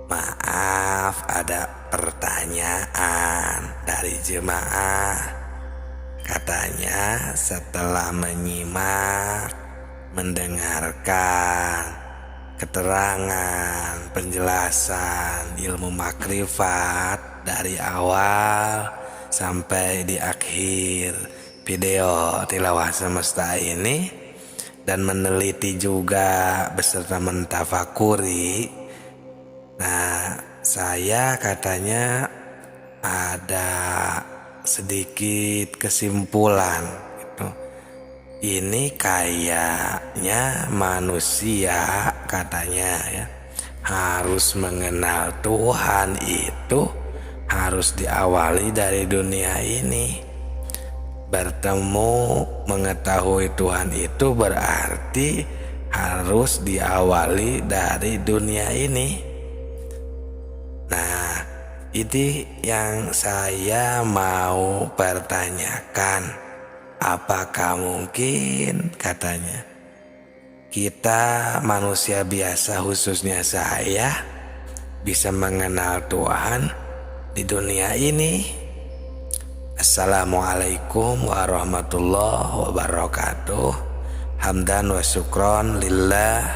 Maaf, ada pertanyaan dari jemaah. Katanya setelah menyimak, mendengarkan keterangan, penjelasan ilmu makrifat dari awal sampai di akhir video tilawah semesta ini, dan meneliti juga beserta mentafakuri. Nah, saya katanya ada sedikit kesimpulan gitu. Ini kayaknya manusia katanya ya harus mengenal Tuhan itu harus diawali dari dunia ini. Bertemu mengetahui Tuhan itu berarti harus diawali dari dunia ini. Nah, ini yang saya mau pertanyakan. Apakah mungkin katanya kita manusia biasa, khususnya saya, bisa mengenal Tuhan di dunia ini? Assalamualaikum warahmatullahi wabarakatuh. Hamdan wa syukron lillah,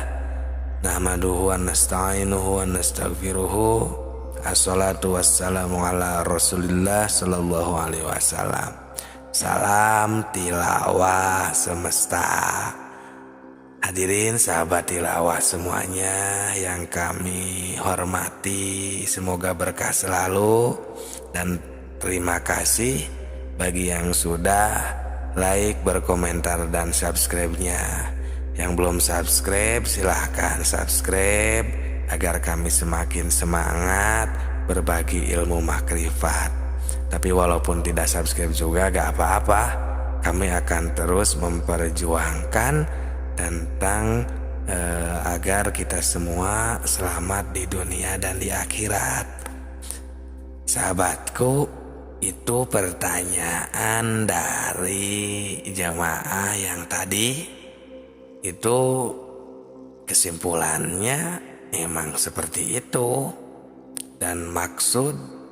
nahmaduhu wa nasta'inuhu wa nastaghfiruhu. Assalatu wassalamu ala rasulillah sallallahu alaihi wasallam. Salam tilawah semesta. Hadirin sahabat tilawah semuanya yang kami hormati, semoga berkah selalu. Dan terima kasih bagi yang sudah like, berkomentar, dan subscribe-nya. Yang belum subscribe silahkan subscribe agar kami semakin semangat berbagi ilmu makrifat. Tapi walaupun tidak subscribe juga gak apa-apa, kami akan terus memperjuangkan tentang agar kita semua selamat di dunia dan di akhirat. Sahabatku, itu pertanyaan dari jamaah yang tadi. Itu kesimpulannya memang seperti itu. Dan maksud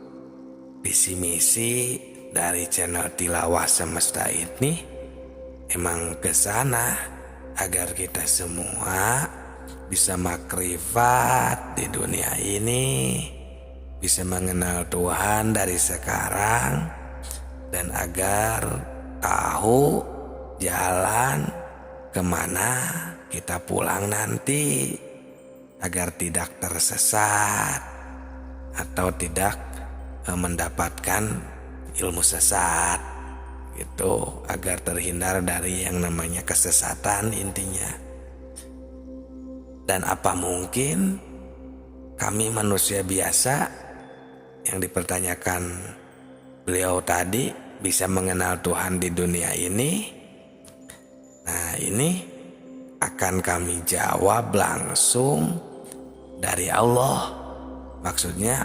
visi misi dari channel Tilawah Semesta ini emang ke sana, agar kita semua bisa makrifat di dunia ini, bisa mengenal Tuhan dari sekarang, dan agar tahu jalan kemana kita pulang nanti, agar tidak tersesat atau tidak mendapatkan ilmu sesat gitu, agar terhindar dari yang namanya kesesatan intinya. Dan apa mungkin kami manusia biasa yang dipertanyakan beliau tadi bisa mengenal Tuhan di dunia ini? Nah, ini akan kami jawab langsung dari Allah. Maksudnya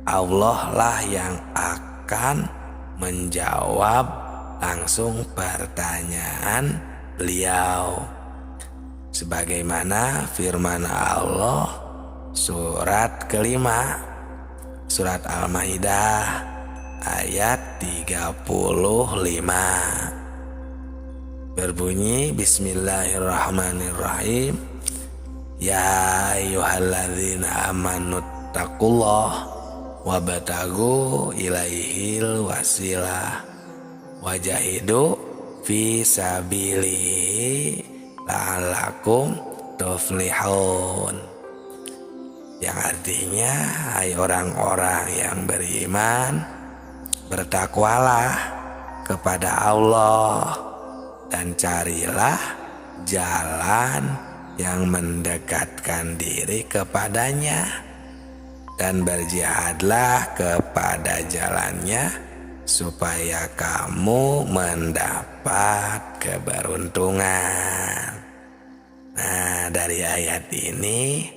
Allah lah yang akan menjawab langsung pertanyaan beliau, sebagaimana firman Allah surat kelima, surat Al-Maidah ayat 35, berbunyi Bismillahirrahmanirrahim. Ya ayyuhalladzina amanu taqullah wabtagu ilaihil wasilah wajahidu fi sabilihi la'allakum tuflihun. Yang artinya, hai orang-orang yang beriman, bertakwalah kepada Allah dan carilah jalan yang mendekatkan diri kepadanya, dan berjihadlah kepada jalannya supaya kamu mendapat keberuntungan. Nah, dari ayat ini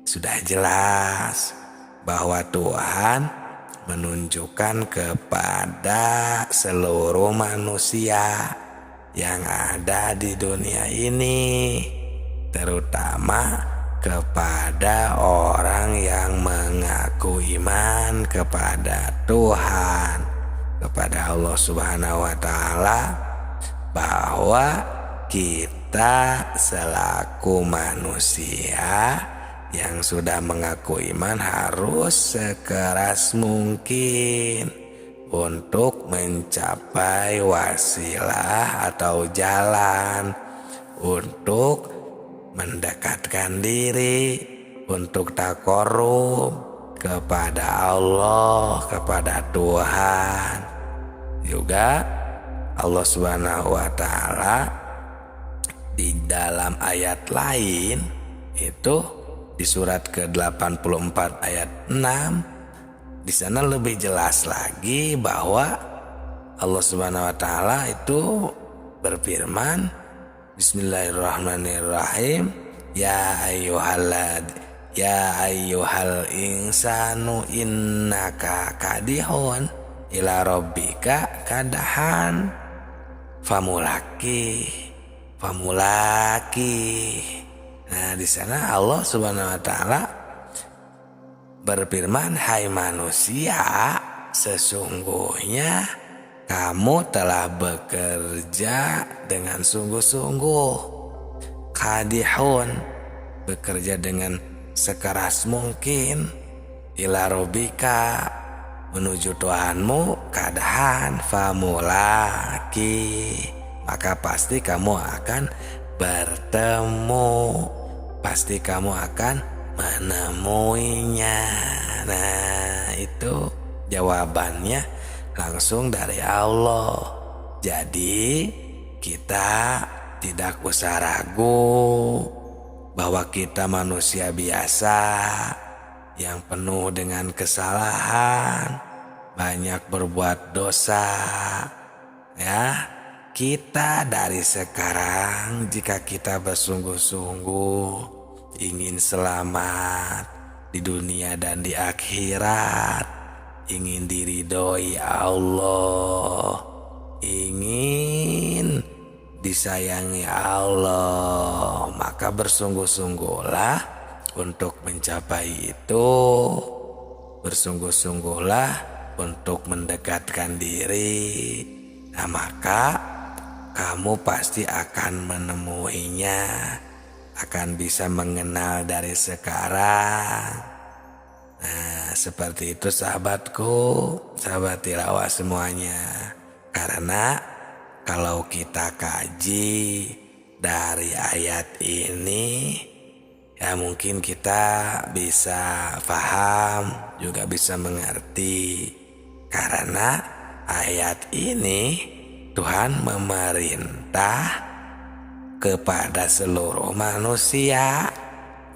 sudah jelas bahwa Tuhan menunjukkan kepada seluruh manusia yang ada di dunia ini, terutama kepada orang yang beriman kepada Tuhan, kepada Allah Subhanahu wa Ta'ala, bahwa kita selaku manusia yang sudah mengaku iman harus sekeras mungkin untuk mencapai wasilah atau jalan untuk mendekatkan diri, untuk taqarrub kepada Allah, kepada Tuhan. Juga Allah Subhanahu wa Ta'ala di dalam ayat lain itu di surat ke-84 ayat 6, di sana lebih jelas lagi bahwa Allah Subhanahu wa Ta'ala itu berfirman, Bismillahirrahmanirrahim, ya ayyuhal insanu innaka kadihun ila rabbika kadahan famulaki. Nah, di sana Allah Subhanahu wa Ta'ala berfirman, hai manusia, sesungguhnya kamu telah bekerja dengan sungguh-sungguh. Kadihun, bekerja dengan sekeras mungkin. Ila robika, menuju Tuhanmu. Kadahan, famulaki, maka pasti kamu akan bertemu, pasti kamu akan menemuinya. Nah, itu jawabannya langsung dari Allah. Jadi kita tidak usah ragu bahwa kita manusia biasa yang penuh dengan kesalahan, banyak berbuat dosa. Ya, kita dari sekarang jika kita bersungguh-sungguh ingin selamat di dunia dan di akhirat, ingin diridhoi Allah, ingin disayangi Allah, maka bersungguh-sungguhlah untuk mencapai itu. Bersungguh-sungguhlah untuk mendekatkan diri. Nah, maka kamu pasti akan menemuinya, akan bisa mengenal dari sekarang. Nah, seperti itu sahabatku, sahabat tilawah semuanya. Karena kalau kita kaji dari ayat ini, ya mungkin kita bisa paham, juga bisa mengerti. Karena ayat ini Tuhan memerintah kepada seluruh manusia,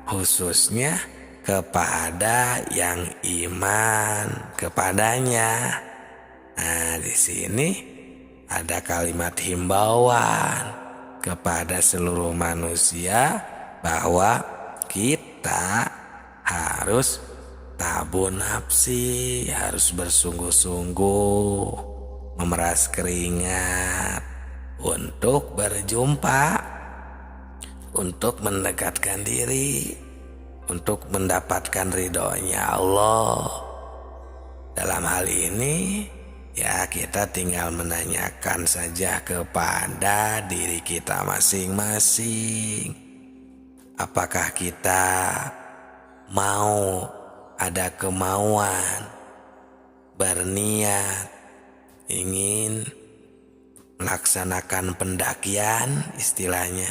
khususnya kepada yang iman kepadanya. Nah, di sini ada kalimat himbauan kepada seluruh manusia bahwa kita harus tabun nafsi, harus bersungguh-sungguh, memeras keringat untuk berjumpa, untuk mendekatkan diri, untuk mendapatkan ridhonya Allah. Dalam hal ini ya kita tinggal menanyakan saja kepada diri kita masing-masing, apakah kita mau, ada kemauan, berniat ingin melaksanakan pendakian istilahnya.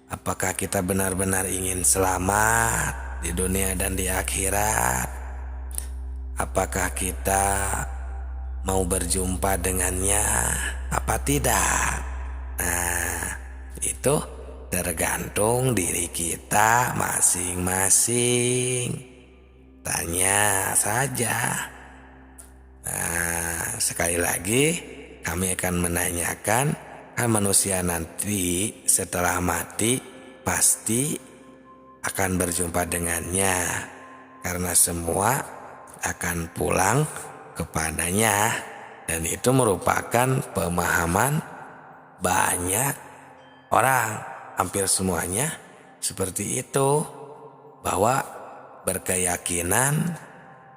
Apakah kita benar-benar ingin selamat di dunia dan di akhirat? Apakah kita mau berjumpa dengannya apa tidak? Nah, itu tergantung diri kita masing-masing. Tanya saja. Nah, sekali lagi kami akan menanyakan, kan manusia nanti setelah mati pasti akan berjumpa dengannya, karena semua akan pulang kepadanya. Dan itu merupakan pemahaman banyak orang, hampir semuanya seperti itu, bahwa berkeyakinan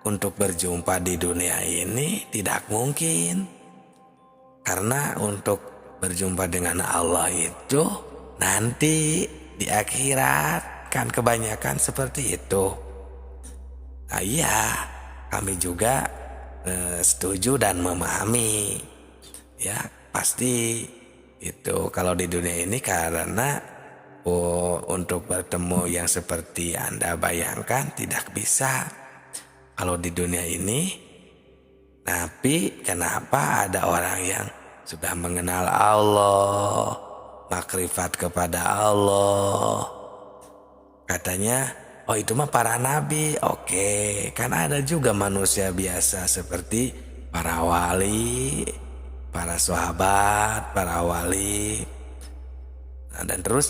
untuk berjumpa di dunia ini tidak mungkin. Karena untuk berjumpa dengan Allah itu nanti di akhirat, kan kebanyakan seperti itu. Nah iya, kami juga setuju dan memahami. Ya pasti itu kalau di dunia ini karena untuk bertemu yang seperti Anda bayangkan tidak bisa kalau di dunia ini. Tapi kenapa ada orang yang sudah mengenal Allah, makrifat kepada Allah, katanya, oh itu mah para nabi. Oke, kan ada juga manusia biasa seperti para wali, para sahabat, para wali. Nah, dan terus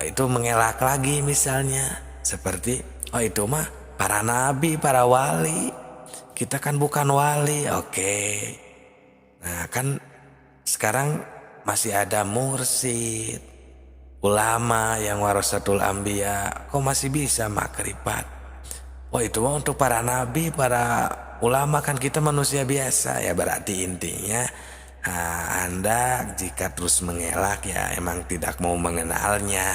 itu mengelak lagi misalnya seperti, oh itu mah para nabi, para wali. Kita kan bukan wali. Oke. Nah kan sekarang masih ada mursyid, ulama yang warasatul anbiya, kok masih bisa makrifat? Oh itu mah untuk para nabi, para ulama, kan kita manusia biasa. Ya berarti intinya Anda jika terus mengelak ya emang tidak mau mengenalnya.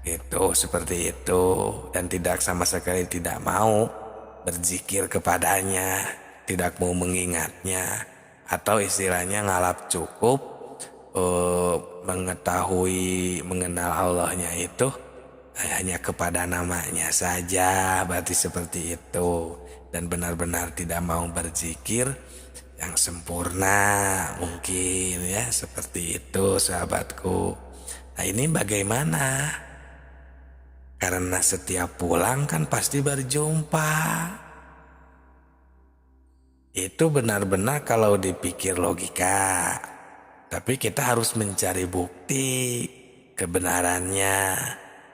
Itu seperti itu, dan tidak sama sekali tidak mau berzikir kepadanya, tidak mau mengingatnya, atau istilahnya ngalap cukup mengetahui mengenal Allahnya itu hanya kepada namanya saja, berarti seperti itu, dan benar-benar tidak mau berzikir yang sempurna mungkin ya, seperti itu sahabatku. Nah ini bagaimana? Karena setiap pulang kan pasti berjumpa. Itu benar-benar kalau dipikir logika. Tapi kita harus mencari bukti kebenarannya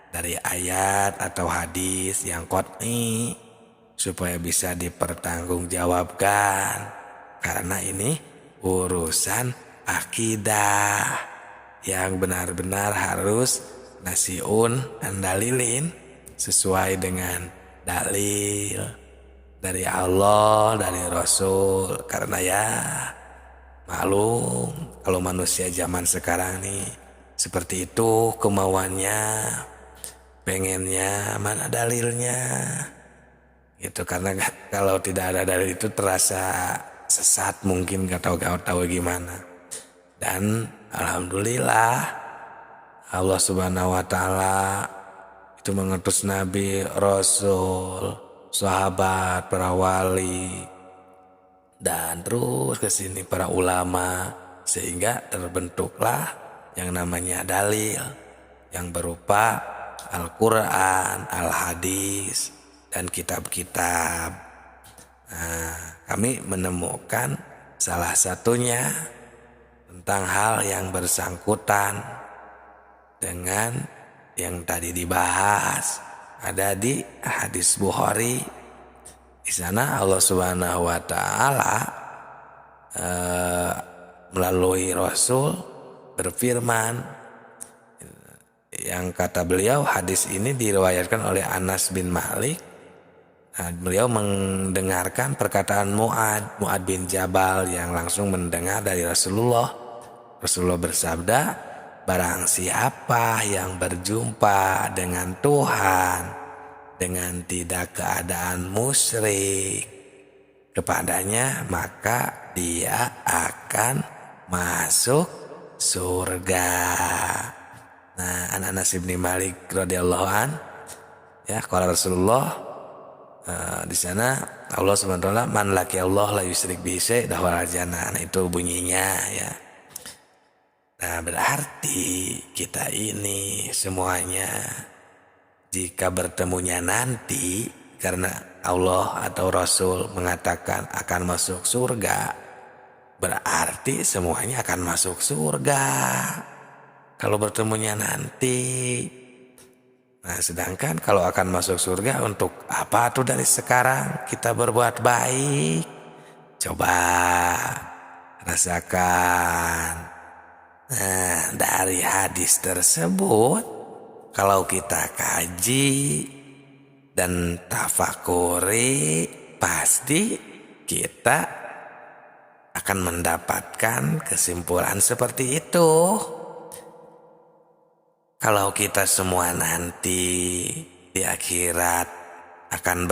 dari ayat atau hadis yang qat'i supaya bisa dipertanggungjawabkan. Karena ini urusan akidah yang benar-benar harus nasiun dan dalilin sesuai dengan dalil dari Allah, dari Rasul. Karena ya maklum kalau manusia zaman sekarang nih seperti itu kemauannya, pengennya, mana dalilnya gitu. Karena kalau tidak ada dalil itu terasa sesat, mungkin gak tahu gimana. Dan alhamdulillah Allah subhanahu wa ta'ala itu mengutus nabi, rasul, sahabat, para wali, dan terus ke sini para ulama, sehingga terbentuklah yang namanya dalil yang berupa Al-Quran, Al-Hadis, dan kitab-kitab. Nah, kami menemukan salah satunya tentang hal yang bersangkutan dengan yang tadi dibahas, ada di hadis Bukhari. Di sana Allah Subhanahu wa taala melalui Rasul berfirman, yang kata beliau, hadis ini diriwayatkan oleh Anas bin Malik. Nah, beliau mendengarkan perkataan Mu'ad bin Jabal yang langsung mendengar dari Rasulullah. Rasulullah bersabda, barang siapa yang berjumpa dengan Tuhan dengan tidak keadaan musyrik kepadanya, maka dia akan masuk surga. Nah, Anas bin Malik radhiyallahu an, ya, qala Rasulullah, di sana Allah Subhanahu wa taala, man laki Allah la yusyrik bihi syai' dakhala jannah. Nah, itu bunyinya ya. Nah berarti kita ini semuanya jika bertemunya nanti karena Allah atau Rasul mengatakan akan masuk surga, berarti semuanya akan masuk surga kalau bertemunya nanti. Nah sedangkan kalau akan masuk surga, untuk apa tuh dari sekarang kita berbuat baik? Coba rasakan. Nah, dari hadis tersebut kalau kita kaji, dan tafakuri, pasti kita akan mendapatkan kesimpulan seperti itu. Kalau kita semua nanti di akhirat akan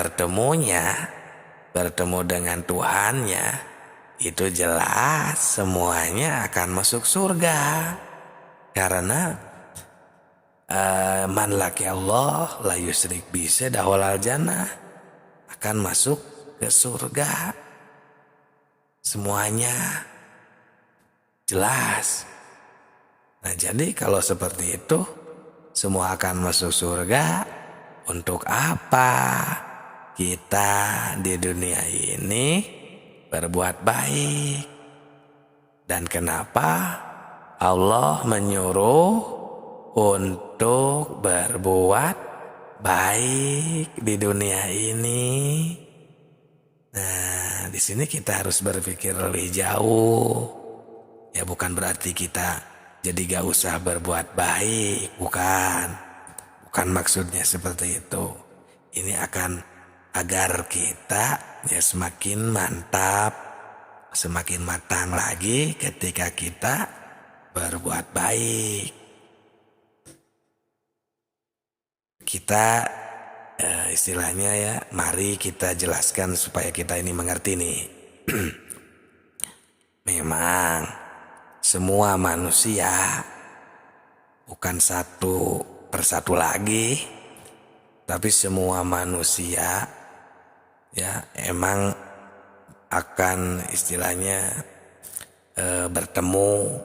bertemu dengan Tuhannya, itu jelas semuanya akan masuk surga. Karena man laki Allah la yusrik bi dakhalal jannah, akan masuk ke surga. Semuanya jelas. Nah, jadi kalau seperti itu semua akan masuk surga, untuk apa kita di dunia ini berbuat baik? Dan kenapa Allah menyuruh untuk berbuat baik di dunia ini? Nah, di sini kita harus berpikir lebih jauh. Ya, bukan berarti kita jadi gak usah berbuat baik, bukan maksudnya seperti itu. Ini akan agar kita ya semakin mantap, semakin matang lagi ketika kita berbuat baik. Kita istilahnya ya, mari kita jelaskan supaya kita ini mengerti nih. Memang semua manusia bukan satu persatu lagi, tapi semua manusia ya emang akan istilahnya bertemu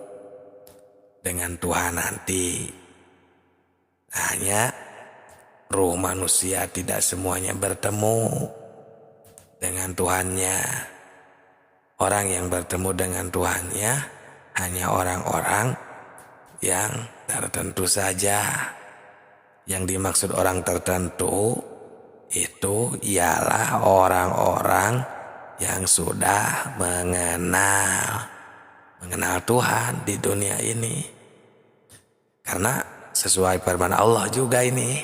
dengan Tuhan nanti. Hanya ruh manusia tidak semuanya bertemu dengan Tuhannya. Orang yang bertemu dengan Tuhannya hanya orang-orang yang tertentu saja. Yang dimaksud orang tertentu itu ialah orang-orang yang sudah mengenal Tuhan di dunia ini. Karena sesuai firman Allah juga ini,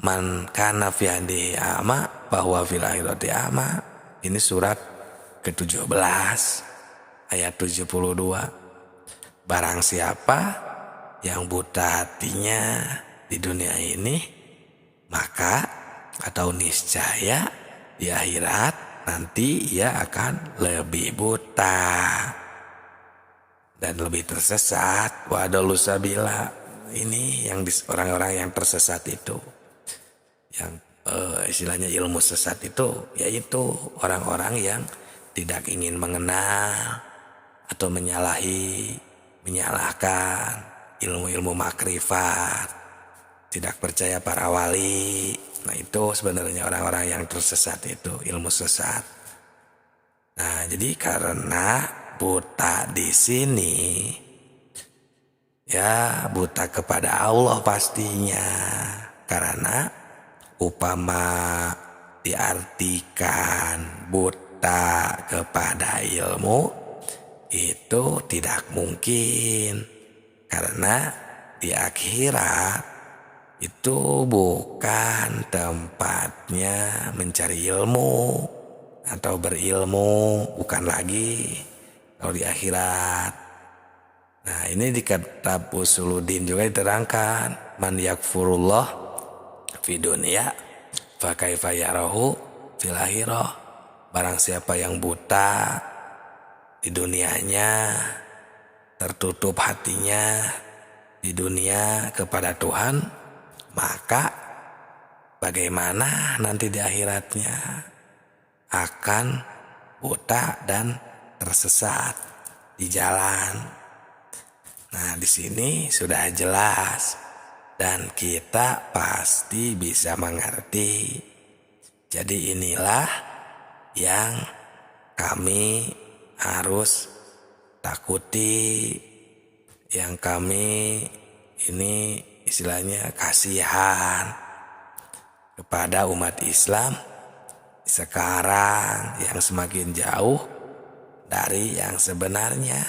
man kana fi hadihi a'ma bahwa fil akhirati a'ma. Ini surat ke-17 ayat 72. Barang siapa yang buta hatinya di dunia ini, maka atau niscaya di akhirat nanti ia akan lebih buta dan lebih tersesat. Wa adallu sabila. Ini yang orang-orang yang tersesat itu, yang istilahnya ilmu sesat itu, yaitu orang-orang yang tidak ingin mengenal atau menyalahkan ilmu-ilmu makrifat, tidak percaya para wali. Nah, itu sebenarnya orang-orang yang tersesat itu, ilmu sesat. Nah, jadi karena buta di sini, ya buta kepada Allah pastinya. Karena upama diartikan buta kepada ilmu, itu tidak mungkin. Karena di akhirat itu bukan tempatnya mencari ilmu atau berilmu, bukan lagi kalau di akhirat. Nah, ini di kitab Usuluddin juga diterangkan, man yakfurullah fi dunya fa kaifa yarahu fil akhirah. Barang siapa yang buta di dunianya, tertutup hatinya di dunia kepada Tuhan, maka bagaimana nanti di akhiratnya? Akan buta dan tersesat di jalan. Nah, di sini sudah jelas dan kita pasti bisa mengerti. Jadi inilah yang kami harus takuti, yang kami ini istilahnya kasihan kepada umat Islam sekarang yang semakin jauh dari yang sebenarnya.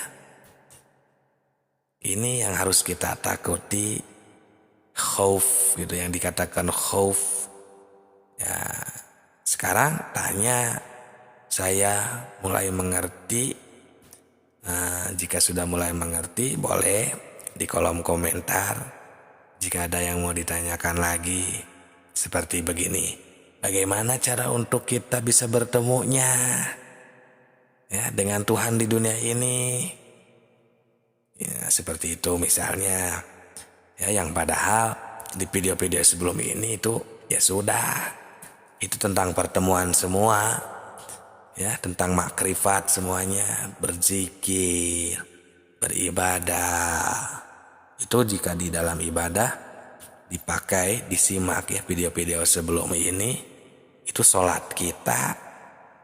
Ini yang harus kita takuti, khauf gitu, yang dikatakan khauf sekarang tanya, saya mulai mengerti. Nah, jika sudah mulai mengerti, boleh di kolom komentar. Jika ada yang mau ditanyakan lagi, seperti begini. Bagaimana cara untuk kita bisa bertemunya ya dengan Tuhan di dunia ini? Ya, seperti itu misalnya. Ya, yang padahal di video-video sebelum ini itu ya sudah. Itu tentang pertemuan semua. Ya, tentang makrifat semuanya, berzikir, beribadah. Itu jika di dalam ibadah dipakai, disimak ya video-video sebelum ini, itu sholat kita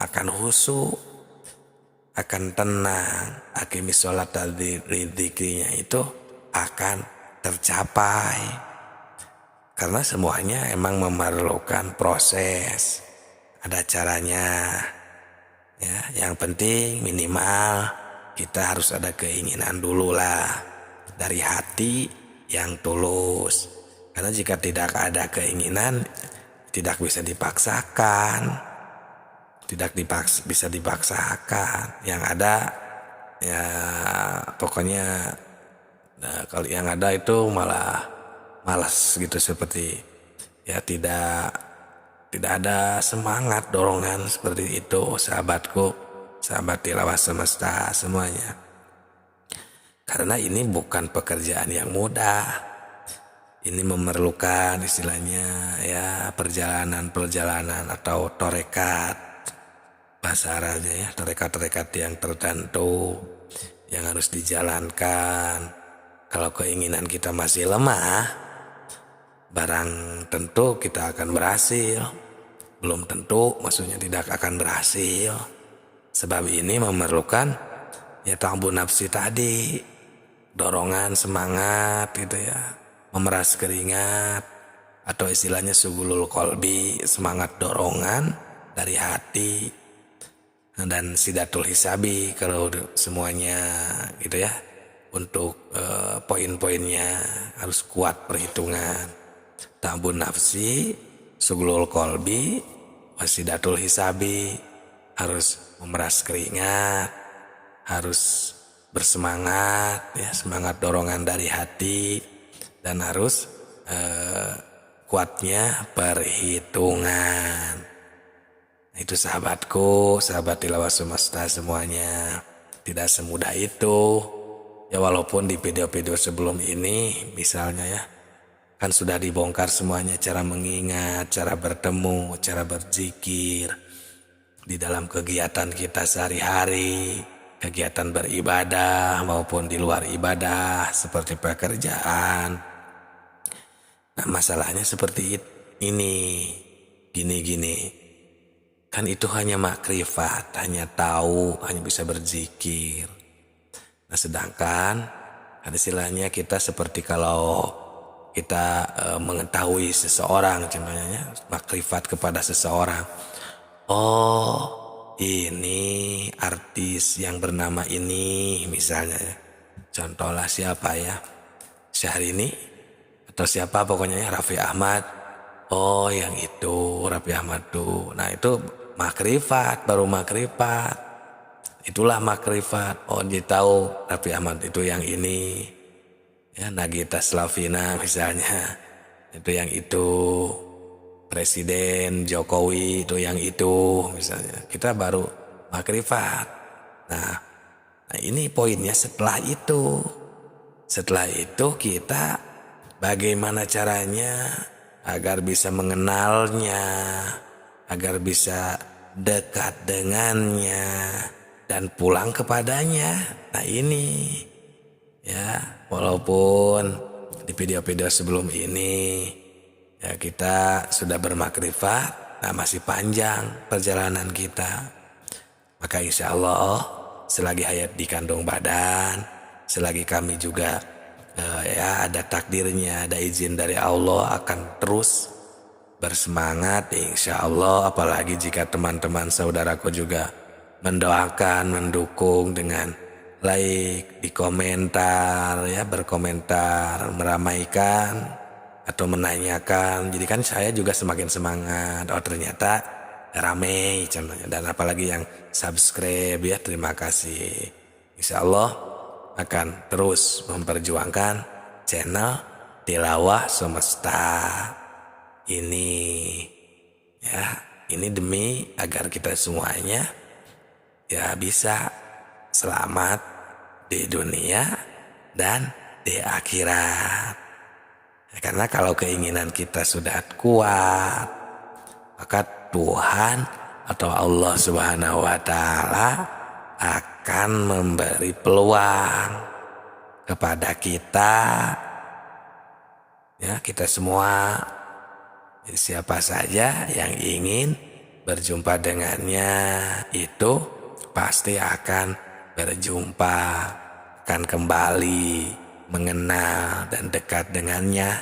akan khusyuk, akan tenang, aqimis sholat dzikrinya itu akan tercapai. Karena semuanya emang memerlukan proses, ada caranya. Ya, yang penting minimal kita harus ada keinginan dulu lah dari hati yang tulus. Karena jika tidak ada keinginan, tidak bisa dipaksakan, bisa dipaksakan. Yang ada ya pokoknya, nah, kalau yang ada itu malah malas gitu, seperti ya tidak ada semangat, dorongan seperti itu, sahabatku, sahabat tilawah semesta semuanya. Karena ini bukan pekerjaan yang mudah. Ini memerlukan istilahnya ya perjalanan atau torekat. Bahasa Arabnya ya, torekat yang tertentu yang harus dijalankan. Kalau keinginan kita masih lemah, barang tentu kita akan berhasil. Belum tentu, maksudnya tidak akan berhasil. Sebab ini memerlukan ya ta'bun nafsi tadi, dorongan, semangat gitu ya, memeras keringat, atau istilahnya sugulul kolbi, semangat dorongan dari hati, dan sidatul hisabi kalau semuanya gitu ya. Untuk poin-poinnya harus kuat perhitungan. Ta'bun nafsi, sugulul kolbi, wasidatul hisabi, harus memeras keringat, harus bersemangat ya, semangat dorongan dari hati, dan harus kuatnya perhitungan. Itu sahabatku, sahabat tilawah semesta semuanya, tidak semudah itu. Ya walaupun di video-video sebelum ini misalnya ya, kan sudah dibongkar semuanya, cara mengingat, cara bertemu, cara berzikir di dalam kegiatan kita sehari-hari, kegiatan beribadah maupun di luar ibadah seperti pekerjaan. Nah, masalahnya seperti ini, gini. Kan itu hanya makrifat, hanya tahu, hanya bisa berzikir. Nah, sedangkan kan istilahnya kita seperti kalau kita mengetahui seseorang, contohnya makrifat kepada seseorang. Oh, ini artis yang bernama ini misalnya ya. Contohlah siapa ya, Syahrini atau siapa pokoknya ya, Raffi Ahmad. Oh, yang itu Raffi Ahmad tuh. Nah, itu makrifat, baru makrifat. Itulah makrifat. Oh, dia tahu Raffi Ahmad itu yang ini. Ya, Nagita Slavina misalnya, itu yang itu. Presiden Jokowi itu yang itu misalnya. Kita baru makrifat. Nah, ini poinnya setelah itu. Setelah itu kita bagaimana caranya agar bisa mengenalnya, agar bisa dekat dengannya dan pulang kepadanya. Nah, ini ya, walaupun di video-video sebelum ini ya kita sudah bermakrifat, nah masih panjang perjalanan kita. Maka insya Allah selagi hayat di kandung badan, selagi kami juga ya ada takdirnya, ada izin dari Allah, akan terus bersemangat insya Allah. Apalagi jika teman-teman saudaraku juga mendoakan, mendukung dengan like, di komentar ya, berkomentar, meramaikan atau menanyakan. Jadi kan saya juga semakin semangat. Oh, ternyata rame contohnya, dan apalagi yang subscribe ya, terima kasih. Insya Allah akan terus memperjuangkan channel Tilawah Semesta ini ya. Ini demi agar kita semuanya ya bisa selamat di dunia dan di akhirat. Karena kalau keinginan kita sudah kuat, maka Tuhan atau Allah Subhanahu wa Ta'ala akan memberi peluang kepada kita, ya, kita semua. Jadi siapa saja yang ingin berjumpa dengannya itu pasti akan berjumpa, akan kembali mengenal dan dekat dengannya.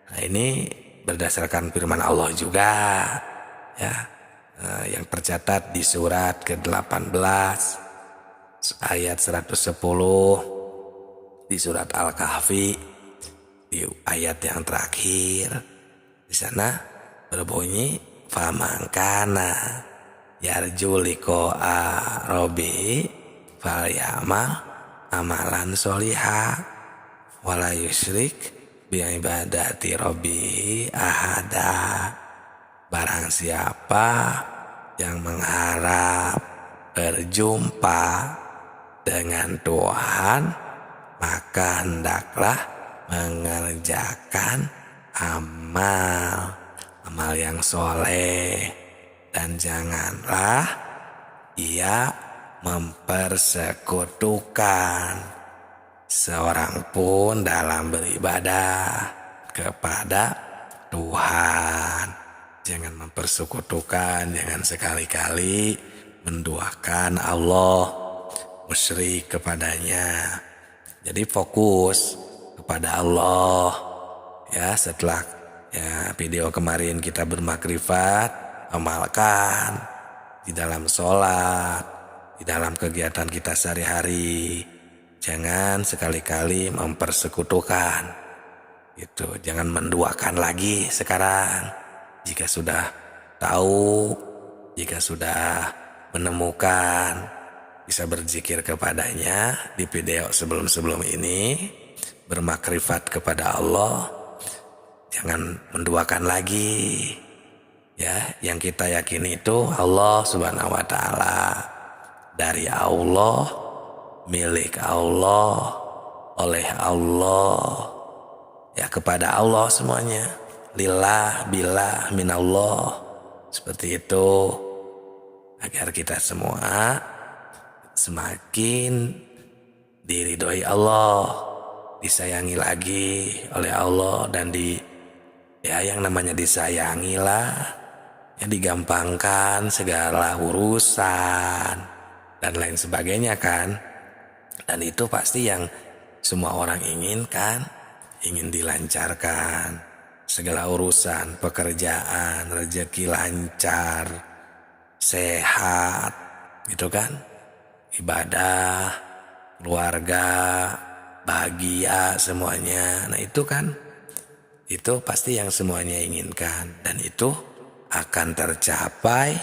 Nah, ini berdasarkan firman Allah juga ya, yang tercatat di surat ke-18 ayat 110, di surat Al-Kahfi di ayat yang terakhir. Di sana berbunyi famangkana yarju liqa'a rabbi falyamal amalan sholiha wala yusyrik bi ibadati rabbi ahada. Barang siapa yang mengharap berjumpa dengan Tuhan, maka hendaklah mengerjakan amal yang soleh, dan janganlah ia mempersekutukan seorang pun dalam beribadah kepada Tuhan. Jangan mempersekutukan, jangan sekali-kali menduakan Allah, musyrik kepadanya. Jadi fokus kepada Allah. Ya, setelah ya video kemarin kita bermakrifat, amalkan di dalam sholat, di dalam kegiatan kita sehari-hari. Jangan sekali-kali mempersekutukan. Itu, jangan menduakan lagi sekarang. Jika sudah tahu, jika sudah menemukan, bisa berzikir kepadanya di video sebelum-sebelum ini, bermakrifat kepada Allah. Jangan menduakan lagi. Ya, yang kita yakini itu Allah Subhanahu wa Ta'ala, dari Allah, milik Allah, oleh Allah. Ya, kepada Allah semuanya. Lillah, billah, minallah. Seperti itu. Agar kita semua semakin diridhoi Allah, disayangi lagi oleh Allah, dan yang namanya disayangilah, yang digampangkan segala urusan dan lain sebagainya kan. Dan itu pasti yang semua orang inginkan, ingin dilancarkan segala urusan, pekerjaan, rezeki lancar, sehat, gitu kan, ibadah, keluarga, bahagia semuanya. Nah itu kan, itu pasti yang semuanya inginkan, dan itu akan tercapai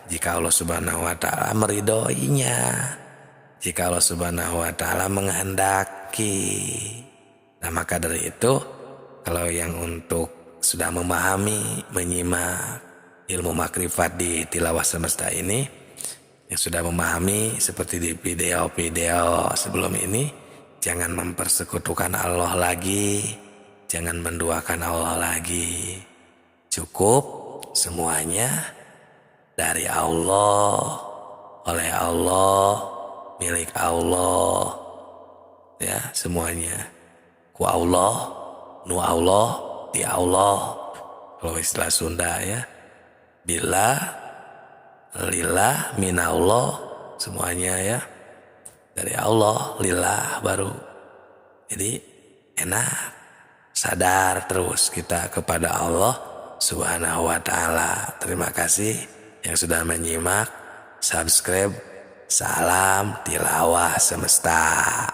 jika Allah Subhanahu wa Ta'ala meridhoinya, jika Allah Subhanahu wa Ta'ala menghendaki. Nah, maka dari itu, kalau yang untuk sudah memahami, menyimak ilmu makrifat di Tilawah Semesta ini, yang sudah memahami seperti di video-video sebelum ini, jangan mempersekutukan Allah lagi, jangan menduakan Allah lagi. Cukup semuanya dari Allah, oleh Allah, milik Allah. Ya, semuanya. Ku Allah, nu Allah, di Allah. Kalau istilah Sunda ya. Bila, lillah, minallah, semuanya ya. Dari Allah, lillah baru. Jadi enak. Sadar terus kita kepada Allah Subhanahu wa Ta'ala. Terima kasih yang sudah menyimak. Subscribe. Salam Tilawah Semesta.